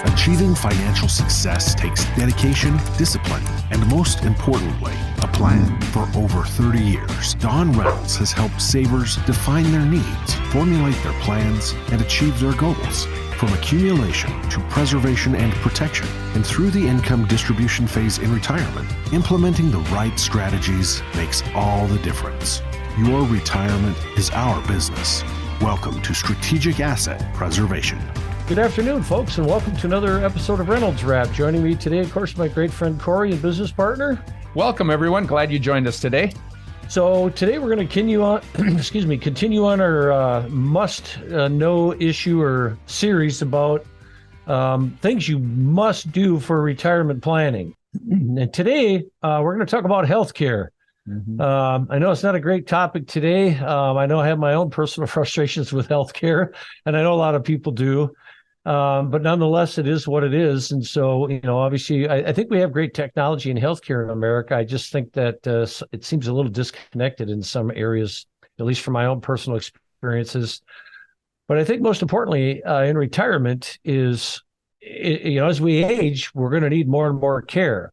Achieving financial success takes dedication, discipline, and most importantly, a plan. For over 30 years, Don Reynolds has helped savers define their needs, formulate their plans, and achieve their goals. From accumulation to preservation and protection, and through the income distribution phase in retirement, implementing the right strategies makes all the difference. Your retirement is our business. Welcome to Strategic Asset Preservation. Good afternoon, folks, and welcome to another episode of Reynolds Wrap. Joining me today, of course, my great friend Corey and business partner. Welcome, everyone. Glad you joined us today. So today we're going to continue on our must-know issue or series about things you must do for retirement planning. And today we're going to talk about healthcare. I know it's not a great topic today. I know I have my own personal frustrations with healthcare, and I know a lot of people do. But nonetheless, it is what it is. And so, obviously, I think we have great technology in healthcare in America. I just think that it seems a little disconnected in some areas, at least from my own personal experiences. But I think most importantly, in retirement is, as we age, we're going to need more and more care.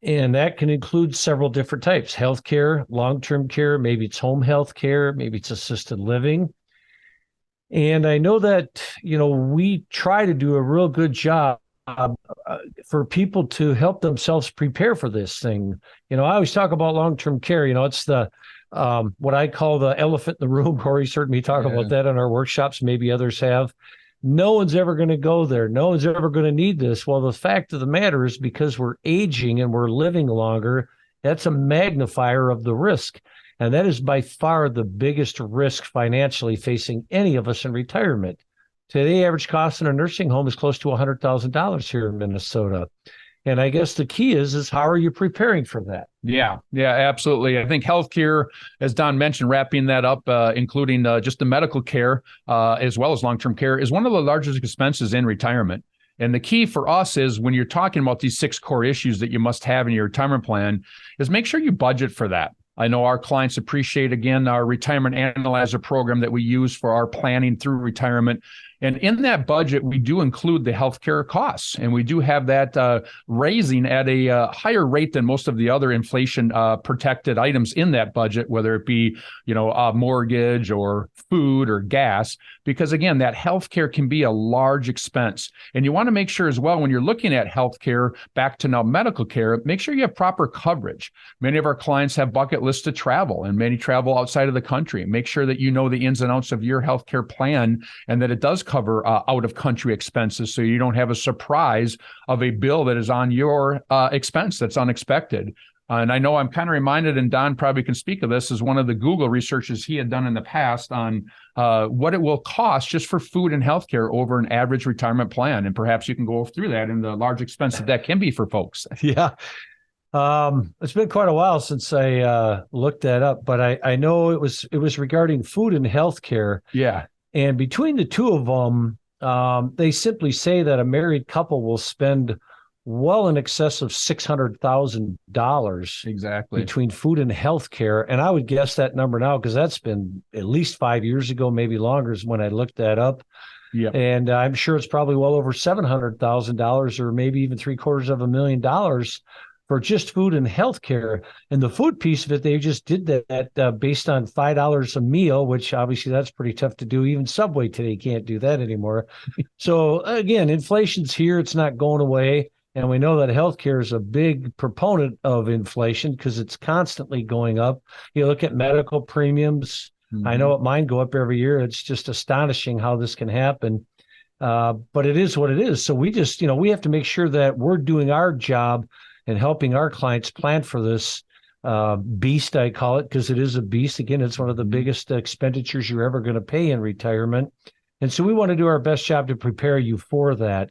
And that can include several different types: healthcare, long-term care, maybe it's home health care, maybe it's assisted living. And I know that, we try to do a real good job for people to help themselves prepare for this thing. I always talk about long-term care. It's the what I call the elephant in the room. Corey's heard me talk about that in our workshops. Maybe others have. No one's ever going to go there. No one's ever going to need this. Well, the fact of the matter is, because we're aging and we're living longer, that's a magnifier of the risk. And that is by far the biggest risk financially facing any of us in retirement. Today, average cost in a nursing home is close to $100,000 here in Minnesota. And I guess the key is how are you preparing for that? Yeah, absolutely. I think healthcare, as Don mentioned, wrapping that up, including just the medical care as well as long-term care, is one of the largest expenses in retirement. And the key for us is, when you're talking about these 6 core issues that you must have in your retirement plan, is make sure you budget for that. I know our clients appreciate, again, our retirement analyzer program that we use for our planning through retirement. And in that budget, we do include the healthcare costs, and we do have that raising at a higher rate than most of the other inflation protected items in that budget, whether it be, a mortgage or food or gas, because again, that healthcare can be a large expense. And you want to make sure as well, when you're looking at healthcare, back to now medical care, make sure you have proper coverage. Many of our clients have bucket lists to travel, and many travel outside of the country. Make sure that you know the ins and outs of your healthcare plan, and that it does cover out-of-country expenses, so you don't have a surprise of a bill that is on your expense that's unexpected. And I know I'm kind of reminded, and Don probably can speak of this, as one of the Google researches he had done in the past on what it will cost just for food and healthcare over an average retirement plan. And perhaps you can go through that and the large expense that can be for folks. Yeah. It's been quite a while since I looked that up, but I know it was regarding food and healthcare. Yeah. And between the two of them, they simply say that a married couple will spend well in excess of $600,000 exactly between food and healthcare. And I would guess that number now, because that's been at least 5 years ago, maybe longer, is when I looked that up. Yeah. And I'm sure it's probably well over $700,000, or maybe even $750,000 for just food and healthcare. And the food piece of it, they just did that based on $5 a meal, which obviously that's pretty tough to do. Even Subway today can't do that anymore. So again, inflation's here. It's not going away. And we know that healthcare is a big proponent of inflation because it's constantly going up. You look at medical premiums. I know mine go up every year. It's just astonishing how this can happen. But it is what it is. So we just, we have to make sure that we're doing our job and helping our clients plan for this beast, I call it, because it is a beast. Again, it's one of the biggest expenditures you're ever going to pay in retirement. And so we want to do our best job to prepare you for that.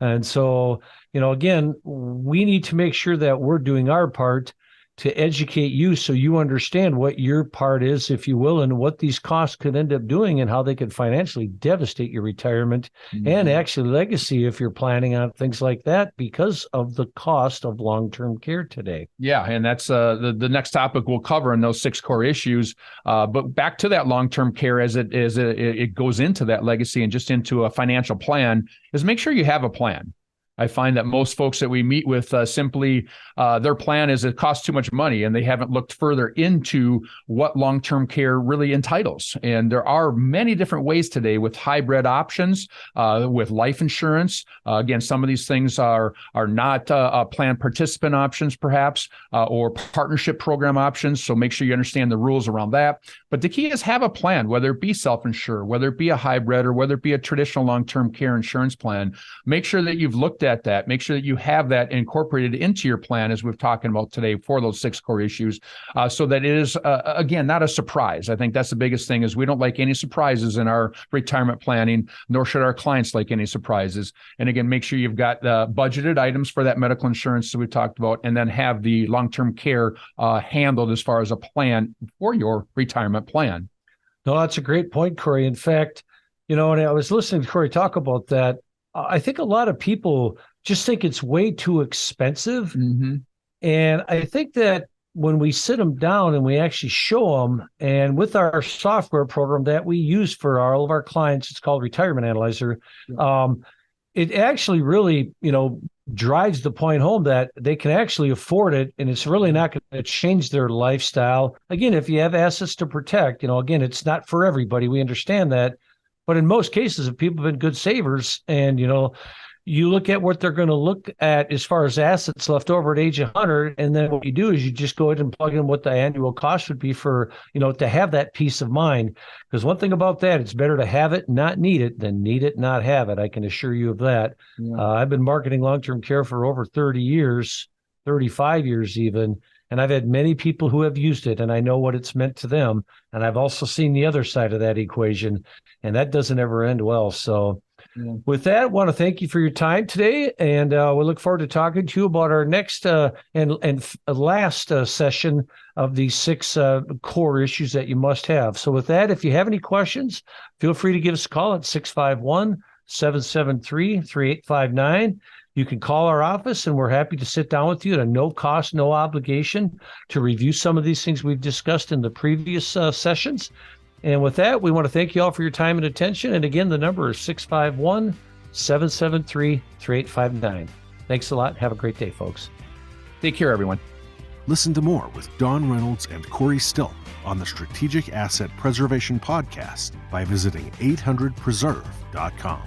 And so, again, we need to make sure that we're doing our part to educate you so you understand what your part is, if you will, and what these costs could end up doing and how they could financially devastate your retirement and actually legacy if you're planning on things like that because of the cost of long-term care today. Yeah, and that's the next topic we'll cover in those 6 core issues. But back to that long-term care as it goes into that legacy and just into a financial plan is make sure you have a plan. I find that most folks that we meet with simply their plan is it costs too much money and they haven't looked further into what long-term care really entitles. And there are many different ways today with hybrid options, with life insurance. Again, some of these things are not plan participant options perhaps, or partnership program options. So make sure you understand the rules around that. But the key is have a plan, whether it be self-insure, whether it be a hybrid, or whether it be a traditional long-term care insurance plan. Make sure that you've looked at that. Make sure that you have that incorporated into your plan, as we've talking about today, for those 6 core issues, so that it is, again, not a surprise. I think that's the biggest thing is we don't like any surprises in our retirement planning, nor should our clients like any surprises. And again, make sure you've got budgeted items for that medical insurance that we've talked about, and then have the long-term care handled as far as a plan for your retirement plan. No, that's a great point, Corey. In fact, and I was listening to Corey talk about that. I think a lot of people just think it's way too expensive. And I think that when we sit them down and we actually show them, and with our software program that we use for all of our clients, it's called Retirement Analyzer. It actually really, drives the point home that they can actually afford it, and it's really not going to change their lifestyle. Again, if you have assets to protect, again, it's not for everybody. We understand that. But in most cases, if people have been good savers and, you look at what they're going to look at as far as assets left over at age 100, and then what you do is you just go ahead and plug in what the annual cost would be for, to have that peace of mind. Because one thing about that, it's better to have it, not need it, than need it, not have it. I can assure you of that. Yeah. I've been marketing long-term care for over 30 years, 35 years even. And I've had many people who have used it, and I know what it's meant to them. And I've also seen the other side of that equation, and that doesn't ever end well. So with that, I want to thank you for your time today, and we look forward to talking to you about our next and last session of these 6 core issues that you must have. So with that, if you have any questions, feel free to give us a call at 651-773-3859. You can call our office, and we're happy to sit down with you at a no cost, no obligation to review some of these things we've discussed in the previous sessions. And with that, we want to thank you all for your time and attention. And again, the number is 651-773-3859. Thanks a lot. Have a great day, folks. Take care, everyone. Listen to more with Don Reynolds and Corey Still on the Strategic Asset Preservation Podcast by visiting 800preserve.com.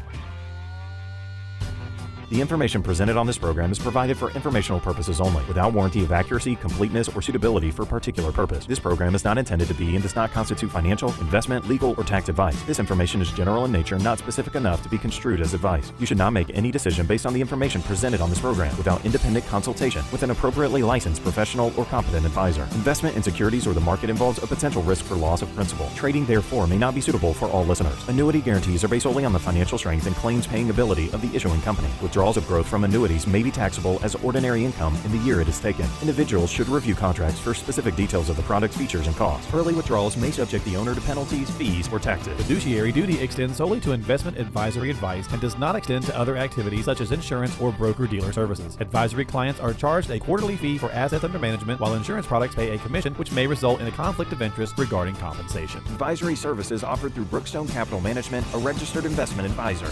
The information presented on this program is provided for informational purposes only, without warranty of accuracy, completeness, or suitability for a particular purpose. This program is not intended to be and does not constitute financial, investment, legal, or tax advice. This information is general in nature, not specific enough to be construed as advice. You should not make any decision based on the information presented on this program without independent consultation with an appropriately licensed professional or competent advisor. Investment in securities or the market involves a potential risk for loss of principal. Trading, therefore, may not be suitable for all listeners. Annuity guarantees are based solely on the financial strength and claims-paying ability of the issuing company. Withdrawals of growth from annuities may be taxable as ordinary income in the year it is taken. Individuals should review contracts for specific details of the product's features and costs. Early withdrawals may subject the owner to penalties, fees, or taxes. Fiduciary duty extends solely to investment advisory advice and does not extend to other activities such as insurance or broker-dealer services. Advisory clients are charged a quarterly fee for assets under management, while insurance products pay a commission, which may result in a conflict of interest regarding compensation. Advisory services offered through Brookstone Capital Management, a registered investment advisor.